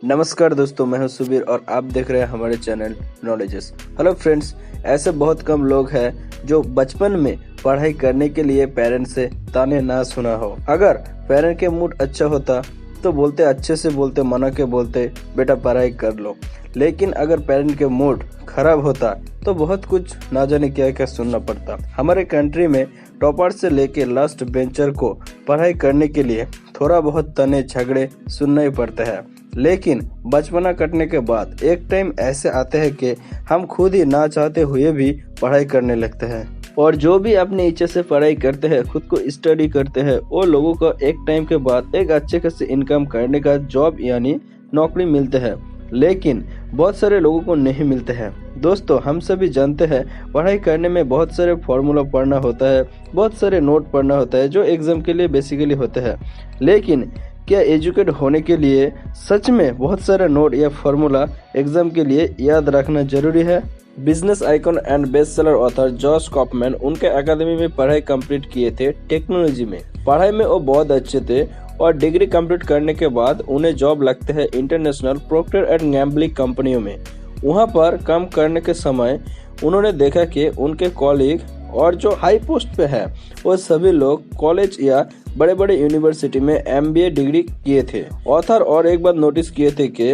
नमस्कार दोस्तों, मैं हूं सुबीर और आप देख रहे हैं हमारे चैनल नॉलेजेस। हेलो फ्रेंड्स, ऐसे बहुत कम लोग हैं जो बचपन में पढ़ाई करने के लिए पेरेंट्स से ताने ना सुना हो। अगर पेरेंट के मूड अच्छा होता तो बोलते, अच्छे से बोलते, मना के बोलते बेटा पढ़ाई कर लो। लेकिन अगर पेरेंट के मूड खराब होता तो बहुत कुछ ना जाने क्या क्या सुनना पड़ता। हमारे कंट्री में टॉपर से लेके लास्ट बेंचर को पढ़ाई करने के लिए थोड़ा बहुत तने झगड़े सुनना ही पड़ता है। लेकिन बचपना कटने के बाद एक टाइम ऐसे आते हैं कि हम खुद ही ना चाहते हुए भी पढ़ाई करने लगते हैं, और जो भी अपनी इच्छा से पढ़ाई करते हैं, खुद को स्टडी करते हैं, वो लोगों को एक टाइम के बाद एक अच्छे खासे इनकम करने का जॉब यानी नौकरी मिलते हैं। लेकिन बहुत सारे लोगों को नहीं मिलते हैं। दोस्तों, हम सभी जानते हैं पढ़ाई करने में बहुत सारे फॉर्मूला पढ़ना होता है, बहुत सारे नोट पढ़ना होता है जो एग्जाम के लिए बेसिकली होते हैं। लेकिन क्या एजुकेट होने के लिए सच में बहुत सारे नोट या फॉर्मूला एग्जाम के लिए याद रखना जरूरी है? Business icon and best seller author Josh कॉपमैन उनके एकेडमी में पढ़ाई कंप्लीट किए थे। टेक्नोलॉजी में पढ़ाई में वो बहुत अच्छे थे और डिग्री कंप्लीट करने के बाद उन्हें जॉब लगते हैं इंटरनेशनल प्रोक्टर एंड गैम्बलिंग कंपनियों में। वहां पर काम करने के समय उन्होंने देखा कि उनके कॉलीग और जो हाई पोस्ट पे है वो सभी लोग कॉलेज या बड़े बड़े यूनिवर्सिटी में MBA डिग्री किए थे। ऑथर और एक बात नोटिस किए थे कि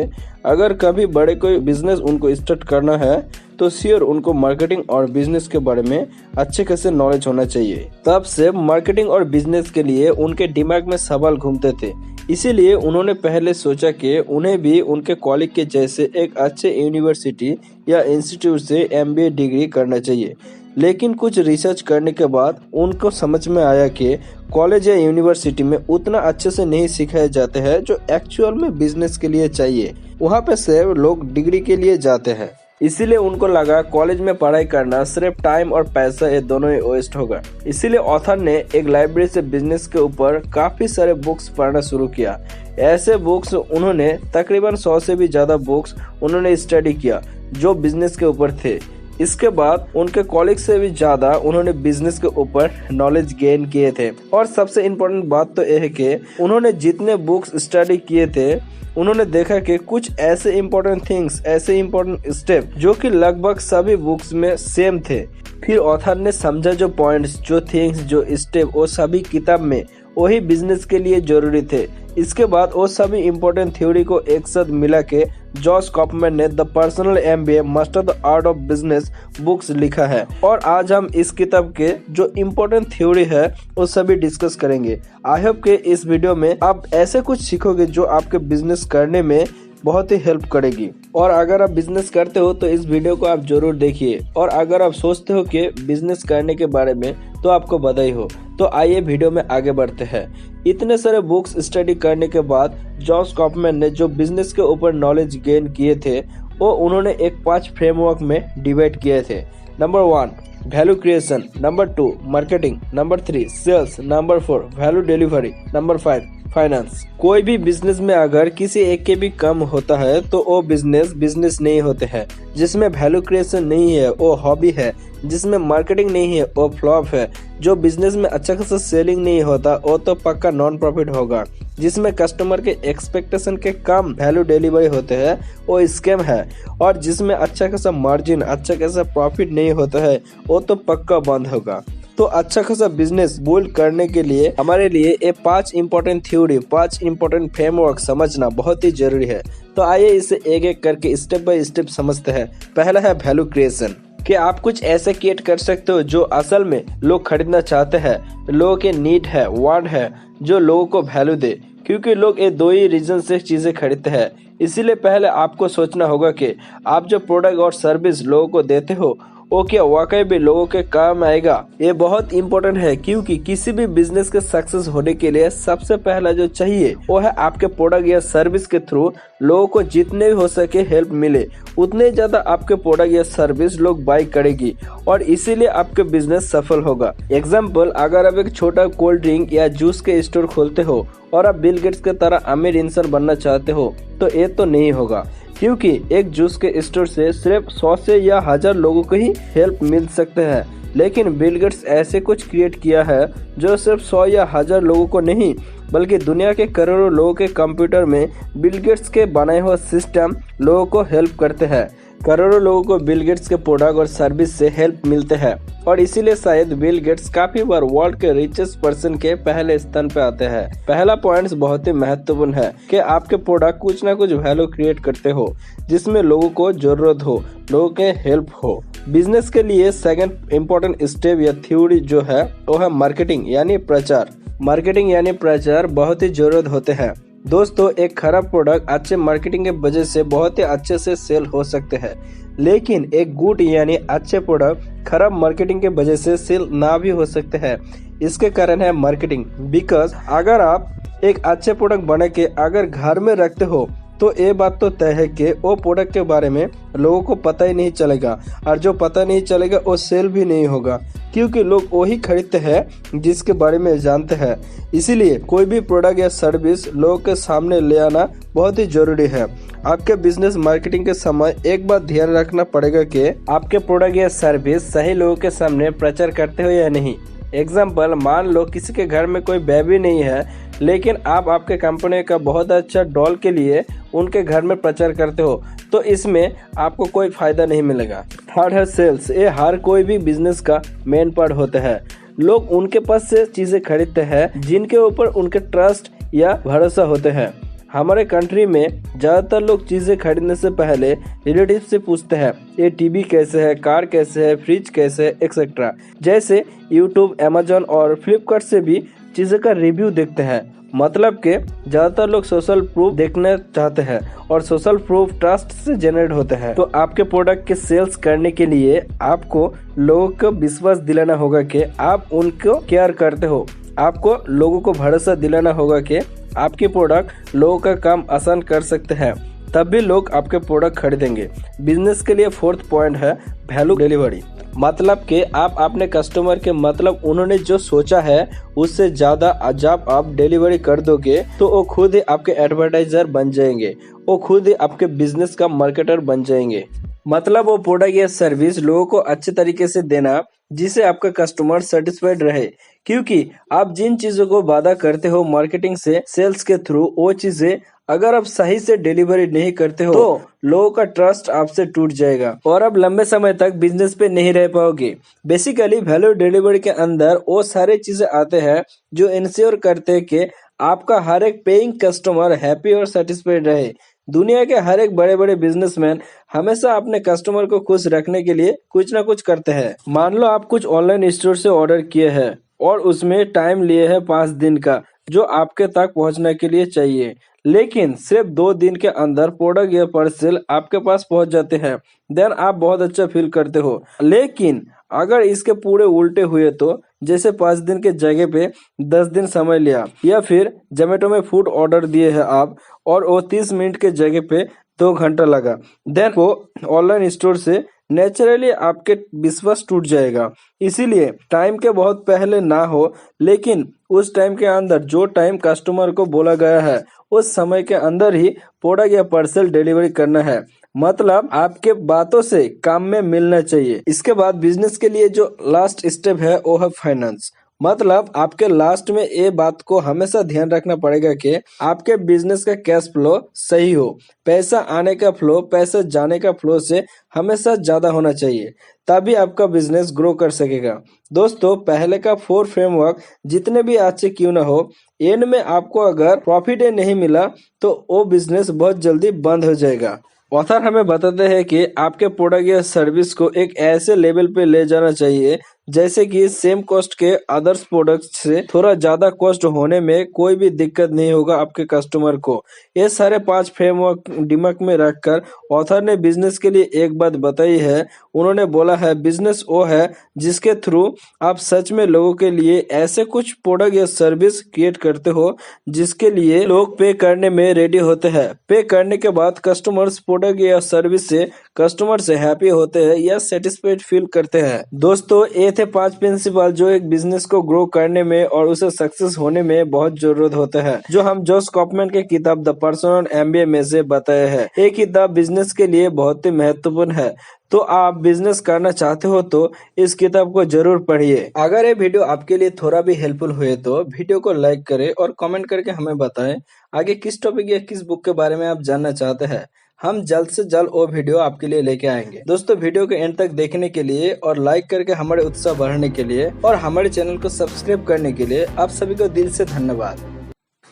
अगर कभी बड़े कोई बिजनेस उनको स्टार्ट करना है तो श्योर उनको मार्केटिंग और बिजनेस के बारे में अच्छे खासे नॉलेज होना चाहिए। तब से मार्केटिंग और बिजनेस के लिए उनके दिमाग में सवाल घूमते थे। इसीलिए उन्होंने पहले सोचा कि उन्हें भी उनके कॉलेज के जैसे एक अच्छे यूनिवर्सिटी या इंस्टीट्यूट से MBA डिग्री करना चाहिए। लेकिन कुछ रिसर्च करने के बाद उनको समझ में आया कि कॉलेज या यूनिवर्सिटी में उतना अच्छे से नहीं सिखाया जाते हैं जो एक्चुअल में बिजनेस के लिए चाहिए। वहाँ पे सिर्फ लोग डिग्री के लिए जाते हैं। इसीलिए उनको लगा कॉलेज में पढ़ाई करना सिर्फ टाइम और पैसा ये दोनों ही वेस्ट होगा। इसीलिए ऑथर ने एक लाइब्रेरी से बिजनेस के ऊपर काफी सारे बुक्स पढ़ना शुरू किया। ऐसे बुक्स उन्होंने तकरीबन 100 से भी ज्यादा बुक्स उन्होंने स्टडी किया जो बिजनेस के ऊपर थे। इसके बाद उनके कॉलेज से भी ज्यादा उन्होंने बिजनेस के ऊपर नॉलेज गेन किए थे। और सबसे इम्पोर्टेंट बात तो यह है कि उन्होंने जितने बुक्स स्टडी किए थे उन्होंने देखा कि कुछ ऐसे इम्पोर्टेंट थिंग्स, ऐसे इम्पोर्टेंट स्टेप जो कि लगभग सभी बुक्स में सेम थे। फिर ऑथर ने समझा जो पॉइंट्स, जो थिंग्स, जो स्टेप वो सभी किताब में वही बिजनेस के लिए जरूरी थे। इसके बाद वो सभी इम्पोर्टेंट थ्योरी को एक साथ मिला के जॉश कॉपमैन ने the personal MBA master the art of business books लिखा है। और आज हम इस किताब के जो इम्पोर्टेंट थ्योरी है वो सभी डिस्कस करेंगे। आई होप के इस वीडियो में आप ऐसे कुछ सीखोगे जो आपके बिजनेस करने में बहुत ही हेल्प करेगी। और अगर आप बिजनेस करते हो तो इस वीडियो को आप जरूर देखिए, और अगर आप सोचते हो कि बिजनेस करने के बारे में तो आपको बधाई हो। तो आइए वीडियो में आगे बढ़ते हैं। इतने सारे बुक्स स्टडी करने के बाद जॉश कॉपमैन ने जो बिजनेस के ऊपर नॉलेज गेन किए थे वो उन्होंने एक 5 फ्रेमवर्क में डिवाइड किए थे। Number 1 value creation, number 2 marketing, number 3 sales, number 4 value delivery, number 5 finance. कोई भी बिजनेस में अगर किसी एक के भी कम होता है तो वो बिजनेस नहीं होते हैं। जिसमें वैल्यू क्रिएशन नहीं है वो हॉबी है, जिसमें मार्केटिंग नहीं है वो फ्लॉप है, जो बिजनेस में अच्छा खासा सेलिंग नहीं होता वो तो पक्का नॉन प्रॉफिट होगा, जिसमें कस्टमर के एक्सपेक्टेशन के कम वैल्यू डिलीवरी होते हैं वो स्कैम है, और जिसमें अच्छा खासा मार्जिन, अच्छा खासा प्रॉफिट नहीं होता है वो तो पक्का बंद होगा। तो अच्छा खासा बिजनेस बिल्ड करने के लिए हमारे लिए ये 5 इंपॉर्टेंट थ्योरी, 5 इंपॉर्टेंट फ्रेमवर्क समझना बहुत ही जरूरी है। तो आइए इसे एक एक करके स्टेप बाय स्टेप समझते हैं। पहला है वैल्यू क्रिएशन, कि आप कुछ ऐसे क्रिएट कर सकते हो जो असल में लोग खरीदना चाहते हैं, लोगों के नीड है, वांट है, जो लोगों को वैल्यू दे। क्योंकि लोग ये 2 ही रीजन से चीजें खरीदते हैं। इसीलिए पहले आपको सोचना होगा कि आप जो प्रोडक्ट और सर्विस लोगों को देते हो वो क्या वाकई भी लोगों के काम आएगा। ये बहुत इम्पोर्टेंट है, क्योंकि किसी भी बिजनेस के सक्सेस होने के लिए सबसे पहला जो चाहिए वो है आपके प्रोडक्ट या सर्विस के थ्रू लोगों को जितने हो सके हेल्प मिले, उतने ज्यादा आपके प्रोडक्ट या सर्विस लोग बाय करेगी, और इसीलिए आपके बिजनेस सफल होगा। एग्जाम्पल, अगर आप एक छोटा कोल्ड ड्रिंक या जूस के स्टोर खोलते हो और आप बिल गेट्स के तरह अमीर इंसान बनना चाहते हो तो ये तो नहीं होगा, क्योंकि एक जूस के स्टोर से सिर्फ 100 से या 1000 लोगों को ही हेल्प मिल सकते हैं। लेकिन बिल गेट्स ऐसे कुछ क्रिएट किया है जो सिर्फ 100 या 1000 लोगों को नहीं बल्कि दुनिया के करोड़ों लोगों के कंप्यूटर में बिल गेट्स के बनाए हुए सिस्टम लोगों को हेल्प करते हैं। करोड़ों लोगों को बिल गेट्स के प्रोडक्ट और सर्विस से हेल्प मिलते हैं और इसीलिए शायद बिल गेट्स काफी बार वर्ल्ड के रिचेस्ट पर्सन के पहले स्थान पे आते हैं। पहला पॉइंट बहुत ही महत्वपूर्ण है कि आपके प्रोडक्ट कुछ ना कुछ वैल्यू क्रिएट करते हो जिसमें लोगों को जरूरत हो, लोगों के हेल्प हो। बिजनेस के लिए सेकंड इम्पोर्टेंट स्टेप या थ्योरी जो है वो है मार्केटिंग यानी प्रचार। मार्केटिंग यानी प्रचार बहुत ही जरूरत होते हैं। दोस्तों, एक खराब प्रोडक्ट अच्छे मार्केटिंग के वजह से बहुत ही अच्छे से सेल हो सकते हैं, लेकिन एक गुड यानी अच्छे प्रोडक्ट खराब मार्केटिंग के वजह से सेल ना भी हो सकते हैं। इसके कारण है मार्केटिंग। बिकॉज अगर आप एक अच्छे प्रोडक्ट बना के अगर घर में रखते हो तो ये बात तो तय है कि वो प्रोडक्ट के बारे में लोगों को पता ही नहीं चलेगा, और जो पता नहीं चलेगा वो सेल भी नहीं होगा, क्योंकि लोग वही खरीदते हैं जिसके बारे में जानते हैं। इसीलिए कोई भी प्रोडक्ट या सर्विस लोगों के सामने ले आना बहुत ही जरूरी है। आपके बिजनेस मार्केटिंग के समय एक बात ध्यान रखना पड़ेगा कि आपके प्रोडक्ट या सर्विस सही लोगों के सामने प्रचार करते हो या नहीं। एग्जाम्पल, मान लो किसी के घर में कोई बेबी नहीं है, लेकिन आप आपके कंपनी का बहुत अच्छा डॉल के लिए उनके घर में प्रचार करते हो, तो इसमें आपको कोई फायदा नहीं मिलेगा। थर्ड है सेल्स। ये हर कोई भी बिजनेस का मेन पार्ट होता है। लोग उनके पास से चीजें खरीदते हैं जिनके ऊपर उनके ट्रस्ट या भरोसा होते हैं। हमारे कंट्री में ज्यादातर लोग चीजें खरीदने से पहले रिलेटिव से पूछते हैं ये टीवी कैसे है, कार कैसे है, फ्रिज कैसे है, एक्सेट्रा। जैसे यूट्यूब, अमेजोन और फ्लिपकार्ट से भी चीजें का रिव्यू देखते हैं। मतलब के ज्यादातर लोग सोशल प्रूफ देखना चाहते हैं और सोशल प्रूफ ट्रस्ट से जनरेट होते हैं। तो आपके प्रोडक्ट के सेल्स करने के लिए आपको लोगों को विश्वास दिलाना होगा कि आप उनको केयर करते हो। आपको लोगों को भरोसा दिलाना होगा कि आपके प्रोडक्ट लोगों का काम आसान कर सकते हैं, तब भी लोग आपके प्रोडक्ट खरीदेंगे। बिजनेस के लिए फोर्थ पॉइंट है वैल्यू डिलीवरी। मतलब कि आप अपने कस्टमर के मतलब उन्होंने जो सोचा है उससे ज्यादा जब आप डिलीवरी कर दोगे तो वो खुद ही आपके एडवर्टाइजर बन जाएंगे, वो खुद ही आपके बिजनेस का मार्केटर बन जाएंगे। मतलब वो प्रोडक्ट या सर्विस लोगों को अच्छे तरीके से देना जिससे आपका कस्टमर सेटिस्फाइड रहे, क्योंकि आप जिन चीजों को वादा करते हो मार्केटिंग से, सेल्स के थ्रू, वो चीजें अगर आप सही से डिलीवरी नहीं करते हो तो लोगों का ट्रस्ट आपसे टूट जाएगा और आप लंबे समय तक बिजनेस पे नहीं रह पाओगे। बेसिकली वैल्यू डिलीवरी के अंदर वो सारे चीजें आते हैं जो इंश्योर करते हैं कि आपका हर एक पेइंग कस्टमर हैप्पी और सेटिस्फाइड रहे। दुनिया के हर एक बड़े बड़े बिजनेसमैन हमेशा अपने कस्टमर को खुश रखने के लिए कुछ ना कुछ करते हैं। मान लो आप कुछ ऑनलाइन स्टोर से ऑर्डर किए हैं और उसमें टाइम लिए है 5 दिन का जो आपके तक पहुंचने के लिए चाहिए, लेकिन सिर्फ 2 दिन के अंदर प्रोडक्ट या पार्सल आपके पास पहुंच जाते हैं, देन आप बहुत अच्छा फील करते हो। लेकिन अगर इसके पूरे उल्टे हुए तो जैसे 5 दिन के जगह पे 10 दिन समय लिया, या फिर जोमेटो में फूड ऑर्डर दिए हैं आप और वो 30 मिनट के जगह पे 2 घंटा लगा, देन वो ऑनलाइन स्टोर से नेचुरली आपके विश्वास टूट जाएगा। इसीलिए टाइम के बहुत पहले ना हो, लेकिन उस टाइम के अंदर जो टाइम कस्टमर को बोला गया है उस समय के अंदर ही प्रोडक्ट या पार्सल डिलीवरी करना है। मतलब आपके बातों से काम में मिलना चाहिए। इसके बाद बिजनेस के लिए जो लास्ट स्टेप है वो है फाइनेंस। मतलब आपके लास्ट में ये बात को हमेशा ध्यान रखना पड़ेगा कि आपके बिजनेस का कैश फ्लो सही हो। पैसा आने का फ्लो पैसा जाने का फ्लो से हमेशा ज्यादा होना चाहिए, तभी आपका बिजनेस ग्रो कर सकेगा। दोस्तों, पहले का 4 फ्रेमवर्क जितने भी अच्छे क्यों ना हो, एंड में आपको अगर प्रॉफिट नहीं मिला तो वो बिजनेस बहुत जल्दी बंद हो जाएगा। ऑथर हमें बताते हैं कि आपके प्रोडक्ट या सर्विस को एक ऐसे लेवल पे ले जाना चाहिए जैसे कि सेम कॉस्ट के अदर्स प्रोडक्ट्स से थोड़ा ज्यादा कॉस्ट होने में कोई भी दिक्कत नहीं होगा आपके कस्टमर को। ये सारे 5 फ्रेमवर्क दिमाग में रखकर ऑथर ने बिजनेस के लिए एक बात बताई है। उन्होंने बोला है बिजनेस वो है जिसके थ्रू आप सच में लोगों के लिए ऐसे कुछ प्रोडक्ट या सर्विस क्रिएट करते हो जिसके लिए लोग पे करने में रेडी होते हैं। पे करने के बाद कस्टमर्स प्रोडक्ट या सर्विस से कस्टमर से हैप्पी होते हैं या सेटिस्फाइड फील करते हैं। दोस्तों, ये थे 5 प्रिंसिपल जो एक बिजनेस को ग्रो करने में और उसे सक्सेस होने में बहुत जरूरत होता है, जो हम जोश कॉपमैन की किताब द पर्सनल MBA में से बताए हैं। ये किताब बिजनेस के लिए बहुत ही महत्वपूर्ण है, तो आप बिजनेस करना चाहते हो तो इस किताब को जरूर पढ़िए। अगर ये वीडियो आपके लिए थोड़ा भी हेल्पफुल हुए तो वीडियो को लाइक करें और कमेंट करके हमें बताएं आगे किस टॉपिक या किस बुक के बारे में आप जानना चाहते हैं। हम जल्द से जल्द वो वीडियो आपके लिए लेके आएंगे। दोस्तों, वीडियो के एंड तक देखने के लिए और लाइक करके हमारे उत्साह बढ़ाने के लिए और हमारे चैनल को सब्सक्राइब करने के लिए आप सभी को दिल से धन्यवाद।